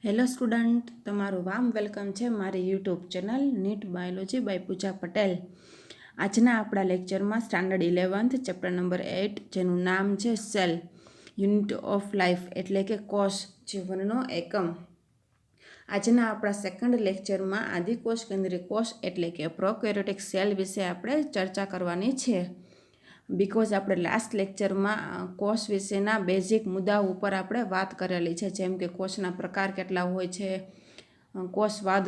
Hello student, તમારું warm welcome છે મારી YouTube channel NEET biology by Pooja Patel. આજના આપણા લેક્ચરમાં સ્ટાન્ડર્ડ 11th ચેપ્ટર નંબર 8 જેનું નામ છે સેલ યુનિટ ઓફ લાઈફ એટલે કે કોષ જીવનનો એકમ. આજના આપણા સેકન્ડ લેક્ચરમાં આદિકોષ કેન્દ્રીય કોષ એટલે કે પ્રોકેરિયોટિક સેલ વિશે આપણે ચર્ચા કરવાની છે. બિકોઝ આપણે લાસ્ટ લેક્ચરમાં કોષ વિશેના બેઝિક મુદ્દાઓ ઉપર આપણે વાત કરેલી છે, જેમ કે કોષના પ્રકાર કેટલા હોય છે, કોષવાદ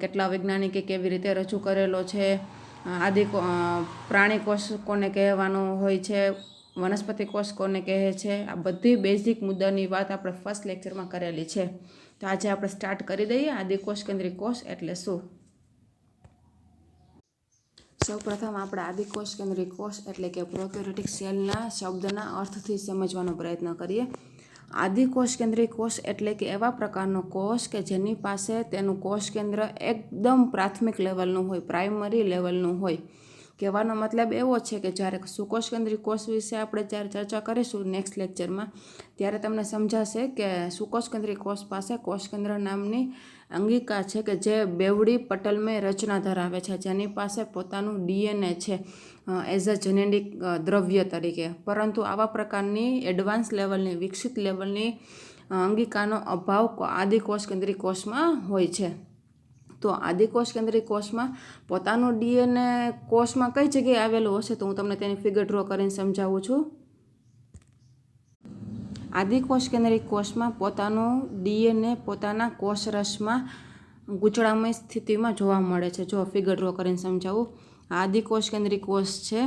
કેટલા વૈજ્ઞાનિકે કેવી રીતે રજૂ કરેલો છે, પ્રાણી કોષ કોને કહેવાનો હોય છે, વનસ્પતિ કોષ કોને કહે છે, આ બધી બેઝિક મુદ્દાની વાત આપણે ફર્સ્ટ લેક્ચરમાં કરેલી છે. તો આજે આપણે સ્ટાર્ટ કરી દઈએ આદિકોષ કેન્દ્રીય કોષ એટલે શું. સૌપ્રથમ આપણે આદિકોષ કેન્દ્રીય કોષ એટલે કે પ્રોકેરિયોટિક સેલના શબ્દના અર્થથી સમજવાનો પ્રયત્ન કરીએ. આદિકોષ કેન્દ્રીય કોષ એટલે કે એવા પ્રકારનો કોષ કે જેની પાસે તેનું કોષ કેન્દ્ર એકદમ પ્રાથમિક લેવલનું હોય, પ્રાઇમરી લેવલનું હોય. કહેવાનો મતલબ એવો છે કે જ્યારે સુકોષ કેન્દ્રીય કોષ વિશે આપણે જ્યારે ચર્ચા કરીશું નેક્સ્ટ લેક્ચરમાં, ત્યારે તમને સમજાશે કે સુકોષ કેન્દ્રીય કોષ પાસે કોષ કેન્દ્ર નામની અંગિકા છે કે જે બેવડી પટલમય રચના ધરાવે છે, જેની પાસે પોતાનું ડીએનએ છે એઝ અ જેનેટિક દ્રવ્ય તરીકે. પરંતુ આવા પ્રકારની એડવાન્સ લેવલની, વિકસિત લેવલની અંગિકાનો અભાવ આદિકોષ કેન્દ્રીય કોષમાં હોય છે. તો આદિકોષ કેન્દ્રીય કોષમાં પોતાનું ડીએનએ કોષમાં કઈ જગ્યાએ આવેલું હશે, તો હું તમને તેની ફિગર ડ્રો કરીને સમજાવું છું. આદિકોષ કેન્દ્રીય કોષમાં પોતાનું ડીએનએ પોતાના કોષરસમાં ગૂંચળામય સ્થિતિમાં જોવા મળે છે. જો ફિગર ડ્રો કરીને સમજાવું, આદિકોષ કેન્દ્રીય કોષ છે,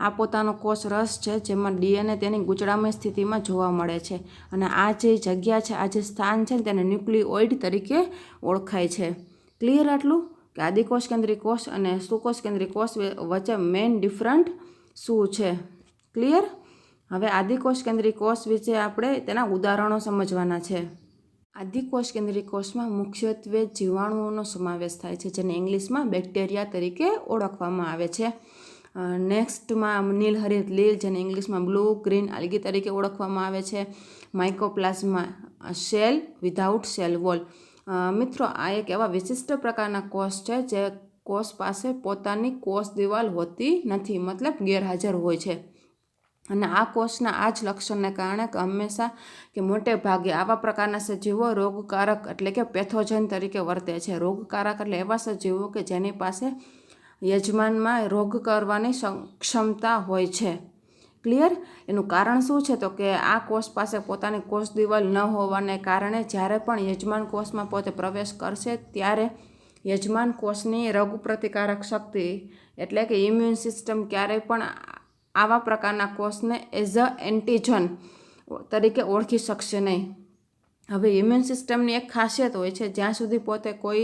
આ પોતાનો કોષ રસ છે જેમાં ડીએનએ તેની ગૂંચળામય સ્થિતિમાં જોવા મળે છે. અને આ જે જગ્યા છે, આ જે સ્થાન છે તેને ન્યુક્લિઓઇડ તરીકે ઓળખાય છે. ક્લિયર આટલું કે આદિકોષ કેન્દ્રીય કોષ અને સુકોષ કેન્દ્રીય કોષ વચ્ચે મેઇન ડિફરન્ટ શું છે. ક્લિયર. હવે આદિકોષ કેન્દ્રીય કોષ વિશે આપણે તેના ઉદાહરણો સમજવાના છે. આદિકોષ કેન્દ્રીય કોષમાં મુખ્યત્વે જીવાણુઓનો સમાવેશ થાય છે, જેને ઇંગ્લિશમાં બેક્ટેરિયા તરીકે ઓળખવામાં આવે છે. નેક્સ્ટમાં નીલ હરિત લીલ, જેને ઇંગ્લિશમાં બ્લુ ગ્રીન આલ્ગી તરીકે ઓળખવામાં આવે છે. માઇકોપ્લાઝમા સેલ વિધાઉટ સેલ વોલ. મિત્રો, આ એક એવા વિશિષ્ટ પ્રકારના કોષ છે જે કોષ પાસે પોતાની કોષ દિવાલ હોતી નથી, મતલબ ગેરહાજર હોય છે. અને આ કોષના આ જ લક્ષણને કારણે હંમેશા કે મોટે ભાગે આવા પ્રકારના સજીવો રોગકારક એટલે કે પેથોજન તરીકે વર્તે છે. રોગકારક એટલે એવા સજીવો કે જેની પાસે યજમાનમાં રોગ કરવાની ક્ષમતા હોય છે. ક્લિયર. એનું કારણ શું છે, તો કે આ કોષ પાસે પોતાની કોષ દિવાલ ન હોવાને કારણે જ્યારે પણ યજમાન કોષમાં પોતે પ્રવેશ કરશે ત્યારે યજમાન કોષની રોગ પ્રતિકારક શક્તિ એટલે કે ઇમ્યુન સિસ્ટમ ક્યારેય પણ આવા પ્રકારના કોષને એઝ અ એન્ટીજન તરીકે ઓળખી શકશે નહીં. હવે ઇમ્યુન સિસ્ટમની એક ખાસિયત હોય છે, જ્યાં સુધી પોતે કોઈ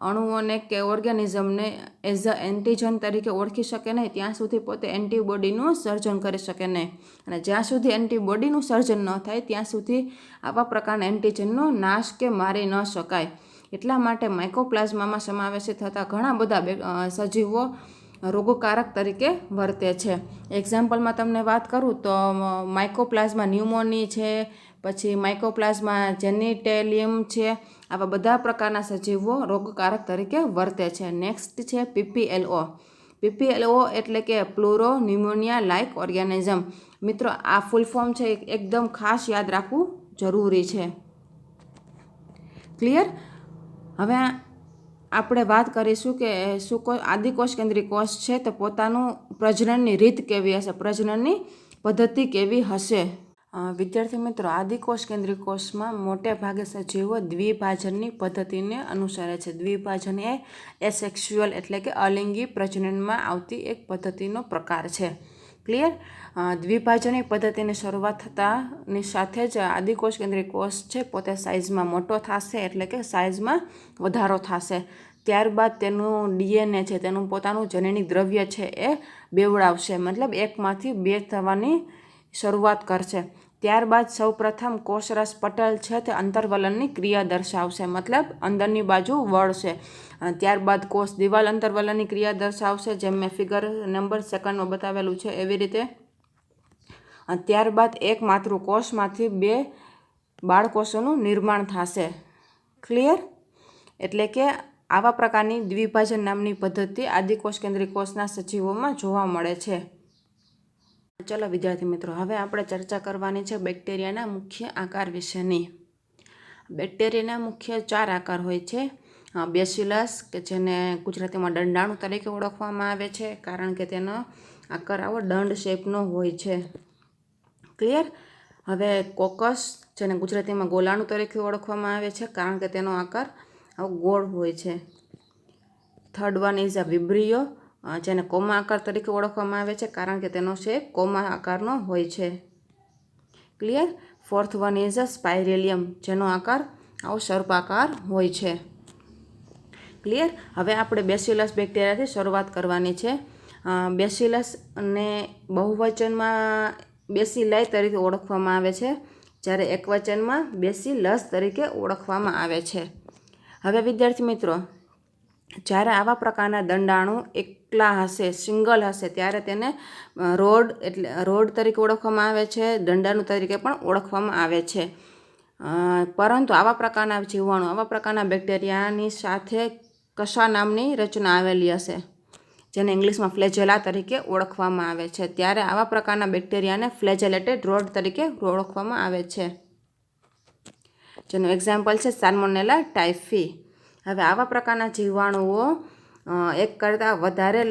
અણુઓને કે ઓર્ગેનિઝમને એઝ અ એન્ટીજન તરીકે ઓળખી શકે નહીં, ત્યાં સુધી પોતે એન્ટીબોડીનું સર્જન કરી શકે નહીં. અને જ્યાં સુધી એન્ટીબોડીનું સર્જન ન થાય ત્યાં સુધી આવા પ્રકારના એન્ટીજનનો નાશ કે મારી ન શકાય. એટલા માટે માઇકોપ્લાઝમામાં સમાવેશિત થતા ઘણા બધા સજીવો રોગકારક તરીકે વર્તે છે. એક્ઝામ્પલમાં તમને વાત કરું તો માઇકોપ્લાઝમા ન્યુમોની છે, પછી માઇકોપ્લાઝમા જેનિટેલિયમ છે. આવા બધા પ્રકારના સજીવો રોગકારક તરીકે વર્તે છે. નેક્સ્ટ છે પીપીએલઓ. પીપીએલઓ એટલે કે પ્લુરો ન્યુમોનિયા લાઇક ઓર્ગેનિઝમ. મિત્રો, આ ફૂલ ફોર્મ છે, એકદમ ખાસ યાદ રાખવું જરૂરી છે. ક્લિયર. હવે આપણે વાત કરીશું કે આદિકોષ કેન્દ્રીય કોષ છે તો પોતાનું પ્રજનનની રીત કેવી હશે, પ્રજનનની પદ્ધતિ કેવી હશે. વિદ્યાર્થી મિત્રો, આદિકોષ કેન્દ્રીય કોષમાં મોટે ભાગે સજીવો દ્વિભાજનની પદ્ધતિને અનુસરે છે. દ્વિભાજન એ એસેક્સ્યુઅલ એટલે કે અલિંગી પ્રજનનમાં આવતી એક પદ્ધતિનો પ્રકાર છે. ક્લિયર. દ્વિભાજનની પદ્ધતિની શરૂઆત થતાની સાથે જ આદિકોષ કેન્દ્રીય કોષ છે પોતે સાઇઝમાં મોટો થશે એટલે કે સાઇઝમાં વધારો થશે. ત્યારબાદ તેનું ડીએનએ છે, તેનું પોતાનું જનનિક દ્રવ્ય છે એ બેવડાવશે, મતલબ એકમાંથી બે થવાની શરૂઆત કરશે. ત્યારબાદ સૌપ્રથમ કોષરસ પટલ છે તે અંતર્વલનની ક્રિયા દર્શાવશે, મતલબ અંદરની બાજુ વળશે. ત્યારબાદ કોષ દિવાલ અંતર્વલનની ક્રિયા દર્શાવશે, જેમ મેં ફિગર નંબર સેકન્ડમાં બતાવેલું છે એવી રીતે. ત્યારબાદ એક માતૃકોષમાંથી બે બાળકોષોનું નિર્માણ થશે. ક્લિયર? એટલે કે આવા પ્રકારની દ્વિભાજન નામની પદ્ધતિ આદિકોષ કેન્દ્રીય કોષના સજીવોમાં જોવા મળે છે. ચલો વિદ્યાર્થી મિત્રો, હવે આપણે ચર્ચા કરવાની છે બેક્ટેરિયાના મુખ્ય આકાર વિશેની. બેક્ટેરિયાના મુખ્ય 4 આકાર હોય છે. બેસિલસ, કે જેને ગુજરાતીમાં દંડાણુ તરીકે ઓળખવામાં આવે છે, કારણ કે તેનો આકાર આવો દંડ શેપનો હોય છે. ક્લિયર? હવે કોકસ, જેને ગુજરાતીમાં ગોલાણુ તરીકે ઓળખવામાં આવે છે, કારણ કે તેનો આકાર આવો ગોળ હોય છે. થર્ડ વન ઇઝ અ વિબ્રિયો, જેને કોમા આકાર તરીકે ઓળખવામાં આવે છે, કારણ કે તેનો શેપ કોમા આકારનો હોય છે. Clear? Fourth one is a spirillum, જેનો આકાર આવો સર્પાકાર હોય છે. ક્લિયર? હવે આપણે બેસિલસ બેક્ટેરિયાથી શરૂઆત કરવાની છે. બેસિલસને બહુવચનમાં બેસિલાઈ તરીકે ઓળખવામાં આવે છે, જ્યારે એકવચનમાં બેસિલસ તરીકે ઓળખવામાં આવે છે. હવે વિદ્યાર્થી મિત્રો, જ્યારે આવા પ્રકારના દંડાણુ એકલા હશે, સિંગલ હશે, ત્યારે તેને રોડ તરીકે ઓળખવામાં આવે છે, દંડાણુ તરીકે પણ ઓળખવામાં આવે છે. પરંતુ આવા પ્રકારના જીવાણુ, આવા પ્રકારના બેક્ટેરિયાની સાથે કશા નામની રચના આવેલી હશે, જેને ઇંગ્લિશમાં ફ્લેજેલા તરીકે ઓળખવામાં આવે છે, ત્યારે આવા પ્રકારના બેક્ટેરિયાને ફ્લેજેલેટેડ રોડ તરીકે ઓળખવામાં આવે છે, જેનું એક્ઝામ્પલ છે સાલ્મોનેલા ટાઇફી. હવે આવા પ્રકારના જીવાણુઓ એક કરતાં વધારે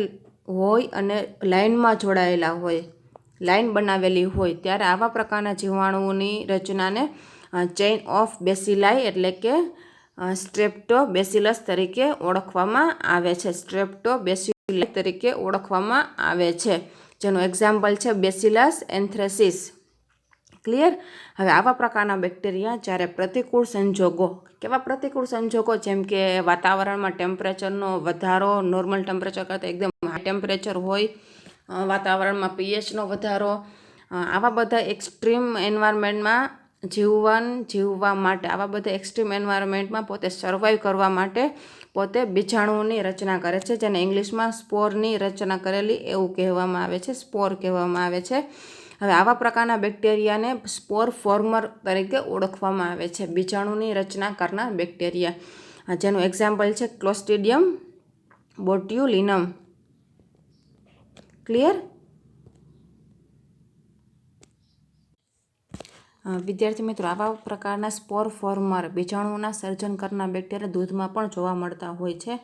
હોય અને લાઇનમાં જોડાયેલા હોય, લાઇન બનાવેલી હોય, ત્યારે આવા પ્રકારના જીવાણુઓની રચનાને ચેઇન ઓફ બેસિલાઈ એટલે કે સ્ટ્રેપ્ટોબેસિલસ તરીકે ઓળખવામાં આવે છે. સ્ટ્રેપ્ટોબેસિલસ તરીકે ઓળખવામાં આવે છે, જેનું એક્ઝામ્પલ છે બેસિલસ એન્થ્રેસિસ. ક્લિયર? હવે આવા પ્રકારના બેક્ટેરિયા જ્યારે પ્રતિકૂળ સંજોગો, કેવા પ્રતિકૂળ સંજોગો, જેમ કે વાતાવરણમાં ટેમ્પરેચરનો વધારો, નોર્મલ ટેમ્પરેચર કરતાં એકદમ હાઈ ટેમ્પરેચર હોય, વાતાવરણમાં પીએચનો વધારો, આવા બધા એક્સ્ટ્રીમ એન્વાયરમેન્ટમાં જીવવા માટે, આવા બધા એક્સ્ટ્રીમ એન્વાયરમેન્ટમાં પોતે સર્વાઈવ કરવા માટે પોતે બીજાણુઓની રચના કરે છે, જેને ઇંગ્લિશમાં સ્પોરની રચના કરેલી એવું કહેવામાં આવે છે, સ્પોર કહેવામાં આવે છે. હવે આવા પ્રકારના બેક્ટેરિયાને સ્પોર ફોર્મર તરીકે ઓળખવામાં આવે છે, બીજાણુની રચના કરનાર બેક્ટેરિયા, જેનું એક્ઝામ્પલ છે ક્લોસ્ટ્રીડિયમ બોટ્યુલિનમ. ક્લિયર? વિદ્યાર્થી મિત્રો, આવા પ્રકારના સ્પોર ફોર્મર બીજાણુઓના સર્જન કરનાર બેક્ટેરિયા દૂધમાં પણ જોવા મળતા હોય છે.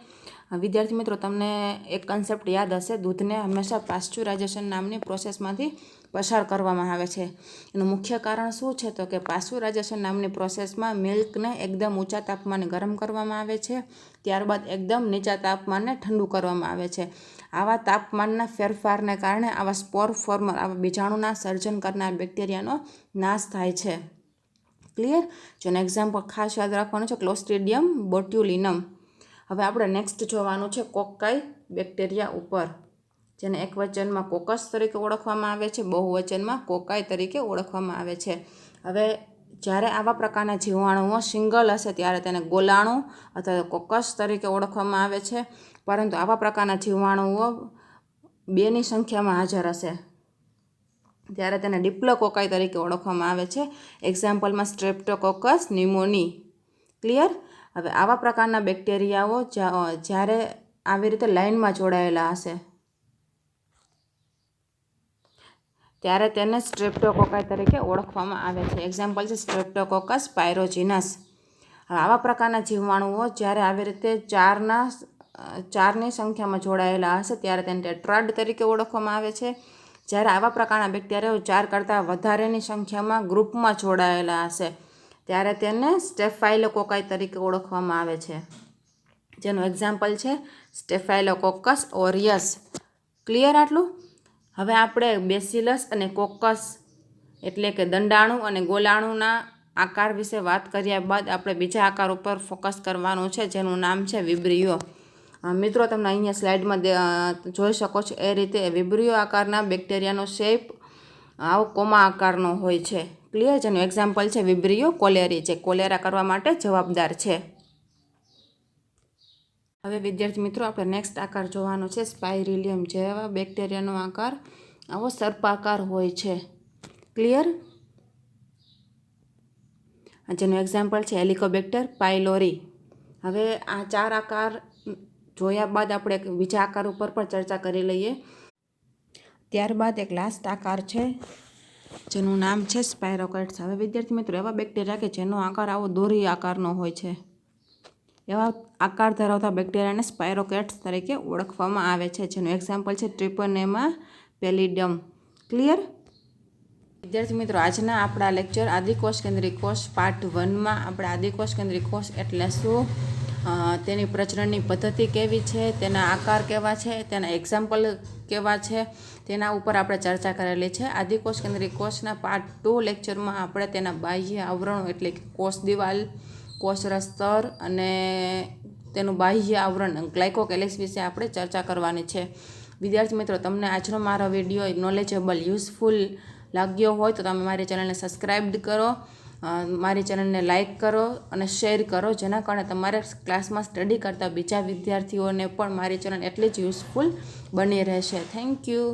વિદ્યાર્થી મિત્રો, તમને એક કન્સેપ્ટ યાદ હશે, દૂધને હંમેશા પાસ્ચ્યુરાઇઝેશન નામની પ્રોસેસમાંથી પસાર કરવામાં આવે છે. એનું મુખ્ય કારણ શું છે? તો કે પાસ્ચ્યુરાઇઝેશન નામની પ્રોસેસમાં મિલ્કને એકદમ ઊંચા તાપમાને ગરમ કરવામાં આવે છે, ત્યારબાદ એકદમ નીચા તાપમાને ઠંડુ કરવામાં આવે છે. આવા તાપમાનના ફેરફારને કારણે આવા સ્પોર ફોર્મર, આવા બીજાણુના સર્જન કરનાર બેક્ટેરિયાનો નાશ થાય છે. ક્લિયર? જેનો એક્ઝામ્પલ ખાસ યાદ રાખવાનું છે ક્લોસ્ટ્રીડિયમ બોટ્યુલિનમ. હવે આપણે નેક્સ્ટ જોવાનું છે કોકાઈ બેક્ટેરિયા ઉપર, જેને એકવચનમાં કોકસ તરીકે ઓળખવામાં આવે છે, બહુવચનમાં કોકાઈ તરીકે ઓળખવામાં આવે છે. હવે જ્યારે આવા પ્રકારના જીવાણુઓ સિંગલ હશે, ત્યારે તેને ગોલાણુ અથવા કોકસ તરીકે ઓળખવામાં આવે છે, પરંતુ આવા પ્રકારના જીવાણુઓ 2ની સંખ્યામાં હાજર હશે, ત્યારે તેને ડિપ્લોકોકાઈ તરીકે ઓળખવામાં આવે છે, એક્ઝામ્પલમાં સ્ટ્રેપ્ટોકોકસ ન્યુમોની. ક્લિયર? હવે આવા પ્રકારના બેક્ટેરિયાઓ જ્યારે આવી રીતે લાઇનમાં જોડાયેલા હશે, ત્યારે તેને સ્ટ્રેપ્ટોકોકાઈ તરીકે ઓળખવામાં આવે છે, એક્ઝામ્પલ છે સ્ટ્રેપ્ટોકોકસ પાયરોજીનસ. હવે આવા પ્રકારના જીવાણુઓ જ્યારે આવી રીતે ચારની સંખ્યામાં જોડાયેલા હશે, ત્યારે તેને ટેટ્રાડ તરીકે ઓળખવામાં આવે છે. જ્યારે આવા પ્રકારના બેક્ટેરિયાઓ 4 કરતાં વધારેની સંખ્યામાં ગ્રુપમાં જોડાયેલા હશે, ત્યારે તેને સ્ટેફાઇલોકોકાઈ તરીકે ઓળખવામાં આવે છે, જેનું એક્ઝામ્પલ છે સ્ટેફાઇલોકોકસ ઓરિયસ. ક્લિયર આટલું? હવે આપણે બેસિલસ અને કોકસ એટલે કે દંડાણુ અને ગોલાણુના આકાર વિશે વાત કર્યા બાદ આપણે બીજા આકાર ઉપર ફોકસ કરવાનું છે, જેનું નામ છે વિબ્રિયો. મિત્રો, તમને અહીંયા સ્લાઇડમાં જોઈ શકો છો એ રીતે વિબ્રિયો આકારના બેક્ટેરિયાનો શેપ આવો કોમા આકારનો હોય છે. ક્લિયર? જેનું એક્ઝામ્પલ છે વિબ્રિયો કોલેરી, જે કોલેરા કરવા માટે જવાબદાર છે. હવે વિદ્યાર્થી મિત્રો, આપણે નેક્સ્ટ આકાર જોવાનો છે સ્પાઇરિલિયમ, જેવા બેક્ટેરિયાનો આકાર આવો સર્પાકાર હોય છે. ક્લિયર? જેનું એક્ઝામ્પલ છે હેલિકોબેક્ટર પાયલોરી. હવે આ 4 આકાર જોયા બાદ આપણે એક બીજા આકાર ઉપર પણ ચર્ચા કરી લઈએ. ત્યારબાદ એક લાસ્ટ આકાર છે જેનું નામ છે સ્પાયરોકેટ્સ. હવે વિદ્યાર્થી મિત્રો, એવા બેક્ટેરિયા કે જેનો આકાર આવો દોરી આકારનો હોય છે, એવા આકાર ધરાવતા બેક્ટેરિયાને સ્પાયરોકેટ્સ તરીકે ઓળખવામાં આવે છે, જેનું એક્ઝામ્પલ છે ટ્રિપોનેમા પેલિડમ. ક્લિયર? વિદ્યાર્થી મિત્રો, આજના આપણા લેક્ચર આદિકોષ કેન્દ્રિક કોષ પાર્ટ 1માં આપણે આદિકોષ કેન્દ્રિક કોષ એટલે શું, તેની પ્રજનનની પદ્ધતિ કેવી છે, તેના આકાર કેવા છે, તેના એક્ઝામ્પલ કેવા છે, તેના ઉપર આપણે ચર્ચા કરેલી છે. આદિકોષ કેન્દ્રિક કોષના પાર્ટ 2 લેક્ચરમાં આપણે તેના બાહ્ય આવરણો એટલે કે કોષ દિવાલ, કોષરસ સ્તર અને તેનું બાહ્ય આવરણ ગ્લાયકોકેલિક્સ વિશે આપણે ચર્ચા કરવાની છે. વિદ્યાર્થી મિત્રો, તમને આજનો મારો વિડીયો નોલેજેબલ, યુઝફુલ લાગ્યો હોય તો તમે મારી ચેનલને સબસ્ક્રાઈબ કરો, મારી ચેનલને લાઇક કરો અને શેર કરો, જેના કારણે તમારે ક્લાસમાં સ્ટડી કરતા બીજા વિદ્યાર્થીઓને પણ મારી ચેનલ એટલી જ યુઝફુલ બની રહેશે. Thank you.